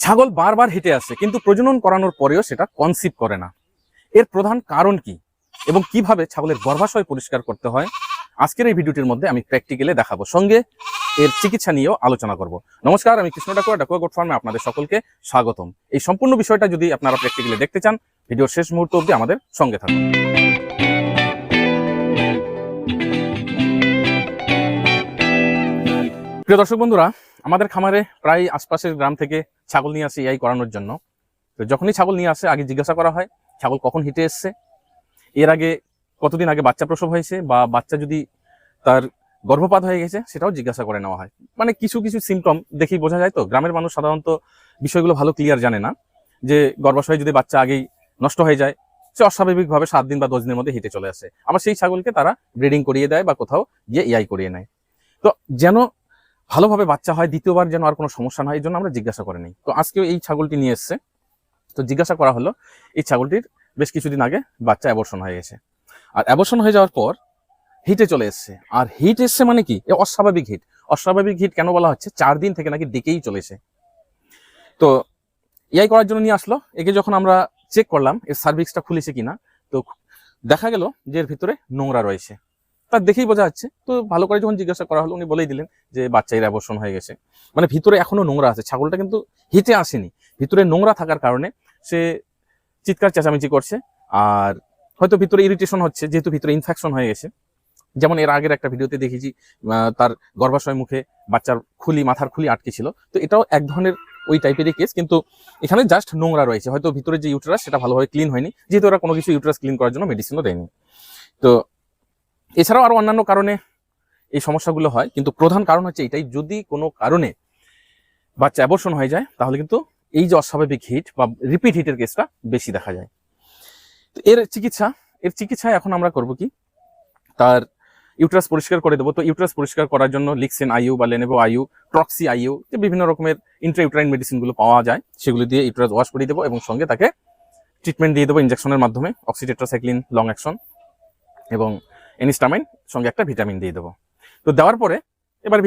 ছাগল বারবার হেঁটে আসে কিন্তু প্রজনন করানোর পরেও সেটা কনসিভ করে না। এর প্রধান কারণ কি এবং কিভাবে ছাগলের গর্ভাশয় পরিষ্কার করতে হয় আজকের এই ভিডিওটির মধ্যে আমি প্র্যাকটিক্যালি দেখাবো, সঙ্গে এর চিকিৎসা নিয়েও আলোচনা করব। নমস্কার, আমি কৃষ্ণ ডাকুয়া, ডাকুয়া গোট ফার্মে আপনাদের সকলকে স্বাগতম। এই সম্পূর্ণ বিষয়টা যদি আপনারা প্র্যাকটিক্যালি দেখতে চান, ভিডিওর শেষ মুহূর্ত অবধি আমাদের সঙ্গে থাকুন। প্রিয় দর্শক বন্ধুরা, আমাদের খামারে প্রায় আশপাশের গ্রাম থেকে ছাগল নিয়ে আসে এআই করানোর জন্য। তো যখনই ছাগল নিয়ে আসে আগে জিজ্ঞাসা করা হয় ছাগল কখন হেঁটে এসছে, এর আগে কতদিন আগে বাচ্চা প্রসব হয়েছে, বা বাচ্চা যদি তার গর্ভপাত হয়ে গেছে সেটাও জিজ্ঞাসা করে নেওয়া হয়। মানে কিছু কিছু সিমটম দেখেই বোঝা যায়। তো গ্রামের মানুষ সাধারণত বিষয়গুলো ভালো ক্লিয়ার জানে না, যে গর্ভাশয়ে যদি বাচ্চা আগেই নষ্ট হয়ে যায়, সে অস্বাভাবিকভাবে 7 দিন বা 10 দিনের মধ্যে হেঁটে চলে আসে। আবার সেই ছাগলকে তারা ব্রিডিং করিয়ে দেয় বা কোথাও গিয়ে এআই করিয়ে নেয়। তো যেন ভালোভাবে বাচ্চা হয়, দ্বিতীয়বার যেন আর কোনো সমস্যা না হয়, এই জন্য আমরা জিজ্ঞাসা করে নিই। তো আজকেও এই ছাগলটি নিয়ে এসছে। তো জিজ্ঞাসা করা হলো এই ছাগলটির বেশ কিছুদিন আগে বাচ্চা অ্যাবর্শন হয়ে গেছে, আর অ্যাবর্শন হয়ে যাওয়ার পর হিটে চলে এসছে। আর হিট এসছে মানে কি, অস্বাভাবিক হিট। অস্বাভাবিক হিট কেন বলা হচ্ছে, 4 দিন থেকে নাকি ডেকেই চলেছে। তো এআই করার জন্য নিয়ে আসলো। একে যখন আমরা চেক করলাম এর সার্ভিক্সটা খুলেছে কিনা, তো দেখা গেল যে এর ভিতরে নোংরা রয়েছে। তার দেখেই বোঝা যাচ্ছে। তো ভালো করে যখন জিজ্ঞাসা করা হলো, উনি বলেই দিলেন যে বাচ্চার অ্যাবর্শন হয়ে গেছে। মানে ভিতরে এখনো নোংরা আছে, ছাগলটা কিন্তু হিটে আসেনি। ভিতরে নোংরা থাকার কারণে সে চিৎকার চেঁচামেচি করছে, আর হয়তো ভিতরে ইরিটেশন হচ্ছে, যেহেতু ভিতরে ইনফেকশন হয়ে গেছে। যেমন এর আগের একটা ভিডিওতে দেখেছি তার গর্ভাশয় মুখে বাচ্চার খুলি, মাথার খুলি আটকে ছিল। তো এটাও এক ধরনের ওই টাইপেরই কেস, কিন্তু এখানে জাস্ট নোংরা রয়েছে। হয়তো ভিতরে যে ইউটেরাস সেটা ভালোভাবে ক্লিন হয়নি, যেহেতু ওরা কোনো কিছু ইউটেরাস ক্লিন করার জন্য মেডিসিনও দেয়নি। তো এছাড়াও আরো অন্যান্য কারণে এই সমস্যাগুলো হয়, কিন্তু প্রধান কারণ হচ্ছে এটাই। যদি কোনো কারণে বাচ্চা অ্যাবর্শন হয়ে যায় তাহলে কিন্তু এই যে অস্বাভাবিক হিট বা রিপিট হিটের কেসটা বেশি দেখা যায়। তো এর চিকিৎসায় এখন আমরা করব কি, তার ইউটেরাস পরিষ্কার করে দেবো। তো ইউটেরাস পরিষ্কার করার জন্য লিক্সেন আইইউ বা লেনেভো আইইউ, ট্রক্সি আইইউ, যে বিভিন্ন রকমের ইন্ট্রাইউটেরাইন মেডিসিনগুলো পাওয়া যায়, সেগুলো দিয়ে ইউটেরাস ওয়াশ করে দেবো এবং সঙ্গে তাকে ট্রিটমেন্ট দিয়ে দেবো ইনজেকশনের মাধ্যমে, অক্সিটেট্রাসাইক্লিন লং অ্যাকশন এবং এনিস্টামাইন, সঙ্গে একটা ভিটামিন দিয়ে দেবো। তো দেওয়ার পরে এবার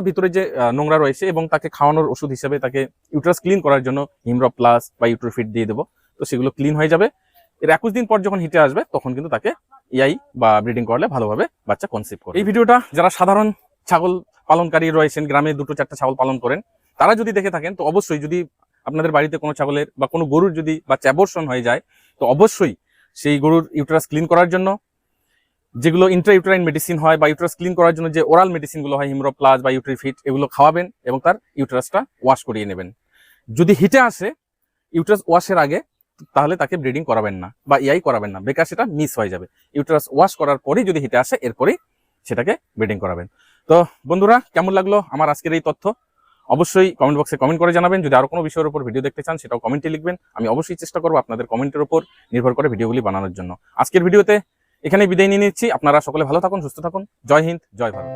ভিতরে যে নোংরা রয়েছে এবং তাকে খাওয়ানোর ওষুধ হিসেবে তাকে ইউটেরাস ক্লিন করার জন্য হিমরপ প্লাস বা ইউট্রোফিট দিয়ে দেবো। তো সেগুলো ক্লিন হয়ে যাবে। এর 21 দিন পর যখন হিটে আসবে তখন কিন্তু তাকে এআই বা ব্রিডিং করলে ভালোভাবে বাচ্চা কনসিভ করবে। এই ভিডিওটা যারা সাধারণ ছাগল পালনকারী রয়েছেন, গ্রামে 2-4টা ছাগল পালন করেন, তারা যদি দেখে থাকেন, তো অবশ্যই যদি আপনাদের বাড়িতে কোনো ছাগলের বা কোনো গরুর যদি বাচ্চা অ্যাবর্শন হয়ে যায়, তো অবশ্যই সেই গরুর ইউটেরাস ক্লিন করার জন্য যেগুলো ইন্ট্রাইউটেরাইন মেডিসিন হয় বা ইউটেরাস ক্লিন করার জন্য যে ওরাল মেডিসিনগুলো হয়, হিমরো প্লাস বা ইউট্রিফিট, এগুলো খাওয়াবেন এবং তার ইউটেরাসটা ওয়াশ করিয়ে নেবেন। যদি হিটে আসে ইউটেরাস ওয়াশের আগে, তাহলে তাকে ব্রিডিং করাবেন না বা এআই করাবেন না, বেকার সেটা মিস হয়ে যাবে। ইউটেরাস ওয়াশ করার পরেই যদি হিটে আসে, এরপরেই সেটাকে ব্রিডিং করাবেন। তো বন্ধুরা, কেমন লাগলো আমার আজকের এই তথ্য অবশ্যই কমেন্ট বক্সে কমেন্ট করে জানাবেন। যদি আরো কোনো বিষয়ের উপর ভিডিও দেখতে চান সেটাও কমেন্টে লিখবেন। আমি অবশ্যই চেষ্টা করবো আপনাদের কমেন্টের উপর নির্ভর করে ভিডিওগুলি বানানোর জন্য। আজকের ভিডিওতে এখানে বিদায় নিয়ে নিচ্ছি। আপনারা সকলে ভালো থাকুন, সুস্থ থাকুন। জয় হিন্দ, জয় ভারত।